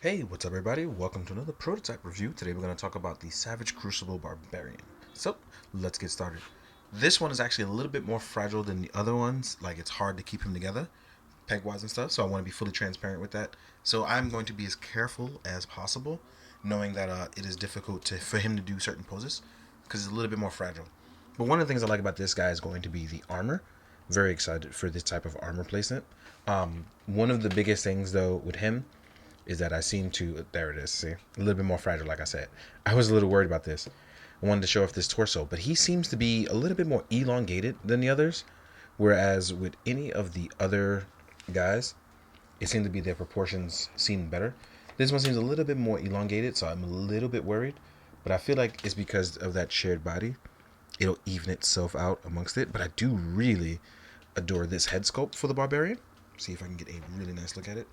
Hey, what's up everybody? Welcome to another prototype review. Today we're going to talk about the Savage Crucible Barbarian. So, let's get started. This one is actually a little bit more fragile than the other ones. Like, it's hard to keep him together, peg-wise and stuff, so I want to be fully transparent with that. So I'm going to be as careful as possible, knowing that it is difficult for him to do certain poses, because it's a little bit more fragile. But one of the things I like about this guy is going to be the armor. Very excited for this type of armor placement. One of the biggest things, though, with him is that I seem to, there it is, see, a little bit more fragile, like I said. I was a little worried about this. I wanted to show off this torso, but he seems to be a little bit more elongated than the others, whereas with any of the other guys, it seemed to be their proportions seem better. This one seems a little bit more elongated, so I'm a little bit worried, but I feel like it's because of that shared body. It'll even itself out amongst it, but I do really adore this head sculpt for the Barbarian. See if I can get a really nice look at it.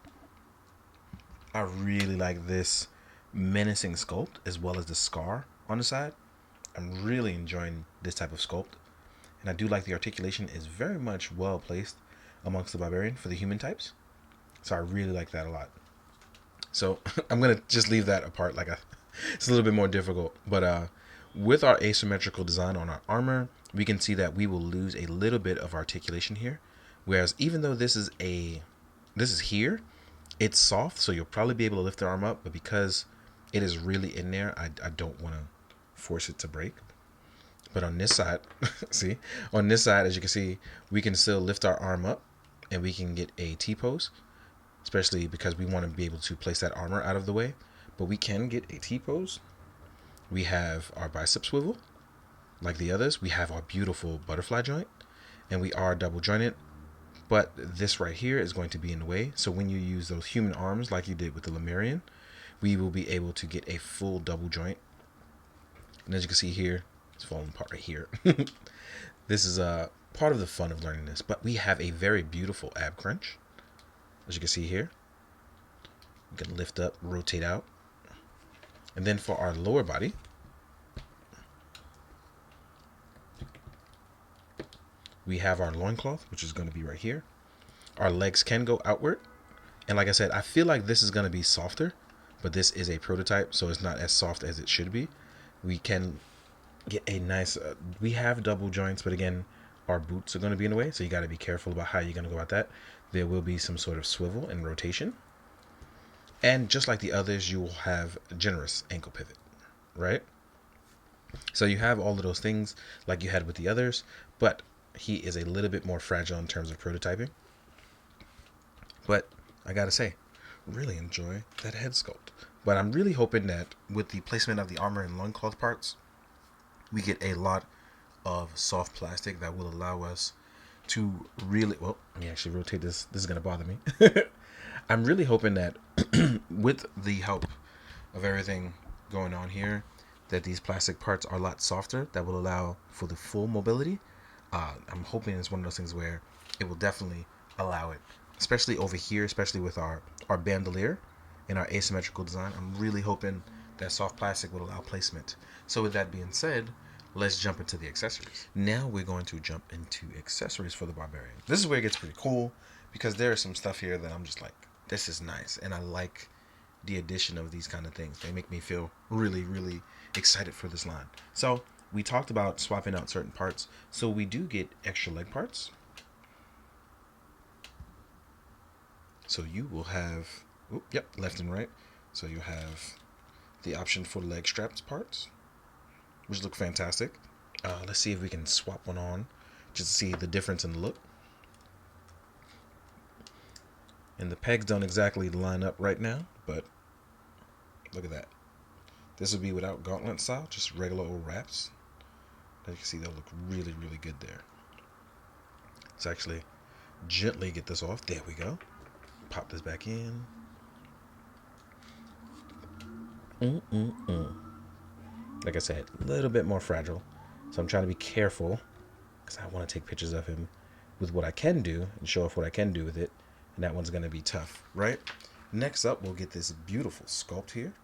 I really like this menacing sculpt as well as the scar on the side. I'm really enjoying this type of sculpt. And I do like the articulation is very much well placed amongst the Barbarian for the human types. So I really like that a lot. So I'm going to just leave that apart. It's a little bit more difficult. But with our asymmetrical design on our armor, we can see that we will lose a little bit of articulation here. Whereas even though this is here, it's soft, so you'll probably be able to lift the arm up, but because it is really in there, I don't want to force it to break. But on this side, see, on this side, as you can see, we can still lift our arm up and we can get a T-pose, especially because we want to be able to place that armor out of the way. But we can get a T-pose. We have our bicep swivel, like the others. We have our beautiful butterfly joint, and we are double jointed. But this right here is going to be in the way. So when you use those human arms like you did with the Lemurian, we will be able to get a full double joint. And as you can see here, it's falling apart right here. This is a part of the fun of learning this. But we have a very beautiful ab crunch. As you can see here, we can lift up, rotate out. And then for our lower body, we have our loincloth, which is going to be right here. Our legs can go outward. And like I said, I feel like this is going to be softer, but this is a prototype, so it's not as soft as it should be. We can get a nice, we have double joints, but again, our boots are going to be in the way, so you got to be careful about how you're going to go about that. There will be some sort of swivel and rotation. And just like the others, you will have a generous ankle pivot, right? So you have all of those things like you had with the others, but he is a little bit more fragile in terms of prototyping. But I gotta say, really enjoy that head sculpt. But I'm really hoping that with the placement of the armor and loincloth parts, we get a lot of soft plastic that will allow us to really, well, let me actually rotate this. This is gonna bother me. I'm really hoping that with the help of everything going on here, that these plastic parts are a lot softer that will allow for the full mobility. I'm hoping it's one of those things where it will definitely allow it, especially over here, especially with our bandolier and our asymmetrical design. I'm really hoping that soft plastic will allow placement. So with that being said, let's jump into the accessories. Now we're going to jump into accessories for the Barbarian. This is where it gets pretty cool because there is some stuff here that I'm just like, this is nice. And I like the addition of these kind of things. They make me feel really, really excited for this line. So we talked about swapping out certain parts. So we do get extra leg parts. So you will have, left and right. So you have the option for leg straps parts, which look fantastic. Let's see if we can swap one on just to see the difference in the look. And the pegs don't exactly line up right now, but look at that. This would be without gauntlet style, just regular old wraps. As you can see, they'll look really, really good there. Let's actually gently get this off. There we go. Pop this back in. Like I said, a little bit more fragile. So I'm trying to be careful because I want to take pictures of him with what I can do and show off what I can do with it. And that one's going to be tough, right? Next up, we'll get this beautiful sculpt here.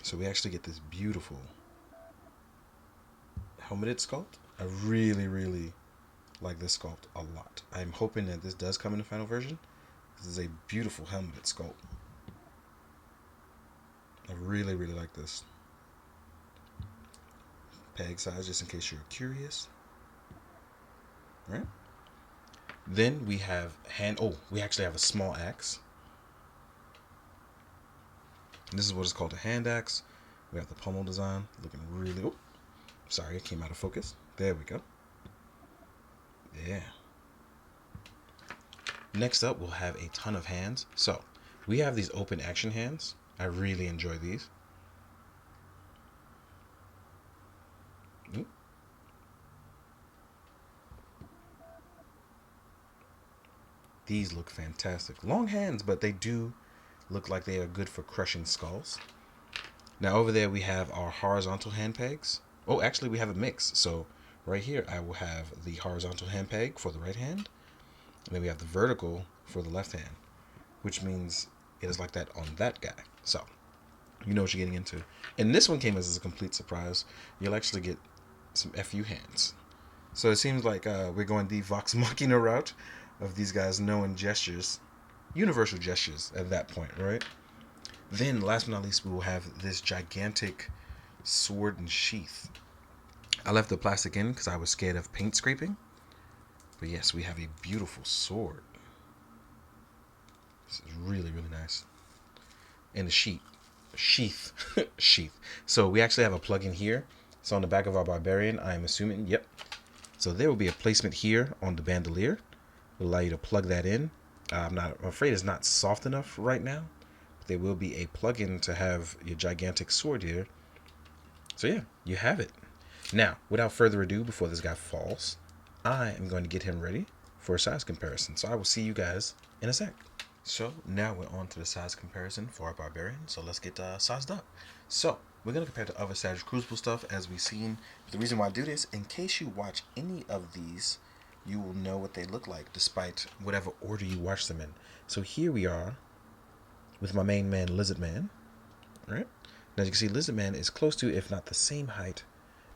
So we actually get this beautiful helmeted sculpt. I really, really like this sculpt a lot. I'm hoping that this does come in the final version. This is a beautiful helmeted sculpt. I really, really like this. Peg size, just in case you're curious. Right? Then we have we actually have a small axe. This is what is called a hand axe. We have the pommel design, looking really. Oh, sorry, it came out of focus. There we go. Yeah. Next up, we'll have a ton of hands. So, we have these open action hands. I really enjoy these. Ooh. These look fantastic. Long hands, but they do look like they are good for crushing skulls. Now over there we have our horizontal hand pegs. Oh, actually we have a mix. So right here I will have the horizontal hand peg for the right hand. And then we have the vertical for the left hand, which means it is like that on that guy. So you know what you're getting into. And this one came as a complete surprise. You'll actually get some FU hands. So it seems like we're going the Vox Machina route of these guys knowing gestures, universal gestures at that point, right? Then, last but not least, we will have this gigantic sword and sheath. I left the plastic in because I was scared of paint scraping. But yes, we have a beautiful sword. This is really, really nice. And the sheath. Sheath. So we actually have a plug-in here. So on the back of our Barbarian, I'm assuming, yep. So there will be a placement here on the bandolier. Will allow you to plug that in. I'm afraid it's not soft enough right now. But there will be a plug-in to have your gigantic sword here. So yeah, you have it. Now, without further ado, before this guy falls, I am going to get him ready for a size comparison. So I will see you guys in a sec. So now we're on to the size comparison for our Barbarian. So let's get sized up. So we're going to compare to other Savage Crucible stuff as we've seen. The reason why I do this, in case you watch any of these, you will know what they look like despite whatever order you watch them in. So here we are with my main man, Lizard Man. Right? Now as you can see, Lizard Man is close to, if not the same height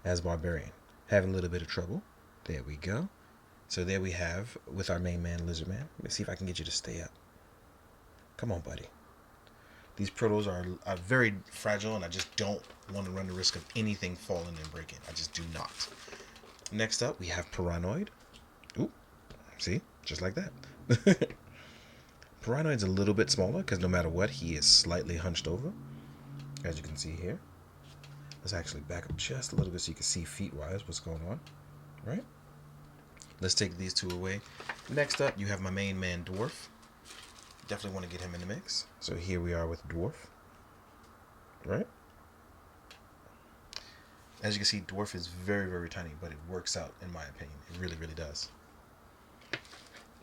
as Barbarian. Having a little bit of trouble. There we go. So there we have with our main man, Lizard Man. Let me see if I can get you to stay up. Come on, buddy. These protos are very fragile, and I just don't want to run the risk of anything falling and breaking. I just do not. Next up, we have Paranoid. Ooh, see? Just like that. Paranoid's a little bit smaller, because no matter what, he is slightly hunched over. As you can see here. Let's actually back up just a little bit so you can see feet-wise what's going on. Right? Let's take these two away. Next up, you have my main man, Dwarf. Definitely want to get him in the mix. So here we are with Dwarf. Right? As you can see, Dwarf is very, very tiny, but it works out, in my opinion. It really, really does.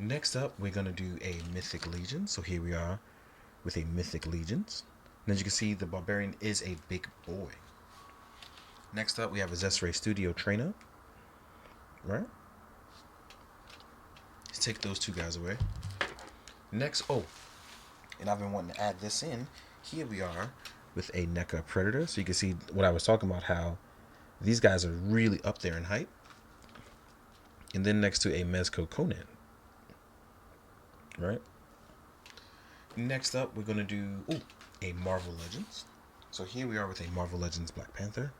Next up, we're going to do a Mythic Legion. So here we are with a Mythic Legions. And as you can see, the Barbarian is a big boy. Next up, we have a Zesray Studio Trainer. Right? Let's take those two guys away. Next, and I've been wanting to add this in. Here we are with a NECA Predator. So you can see what I was talking about, how these guys are really up there in height. And then next to a Mezco Conan. Right? Next up, we're going to do a Marvel Legends. So here we are with a Marvel Legends Black Panther.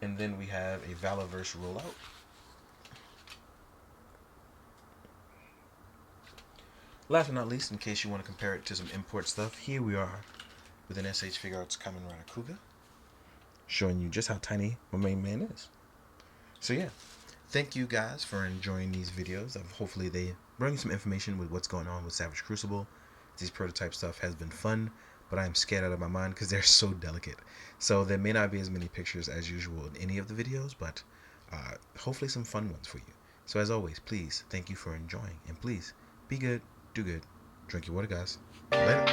And then we have a Valorverse rollout. Last but not least, in case you want to compare it to some import stuff, here we are with an SH Figuarts Kamen Rider Kuga, showing you just how tiny my main man is. So yeah, thank you guys for enjoying these videos. Hopefully they bring you some information with what's going on with Savage Crucible. These prototype stuff has been fun, but I am scared out of my mind because they're so delicate. So there may not be as many pictures as usual in any of the videos, but hopefully some fun ones for you. So as always, please, thank you for enjoying, and please, be good, do good, drink your water, guys. Later.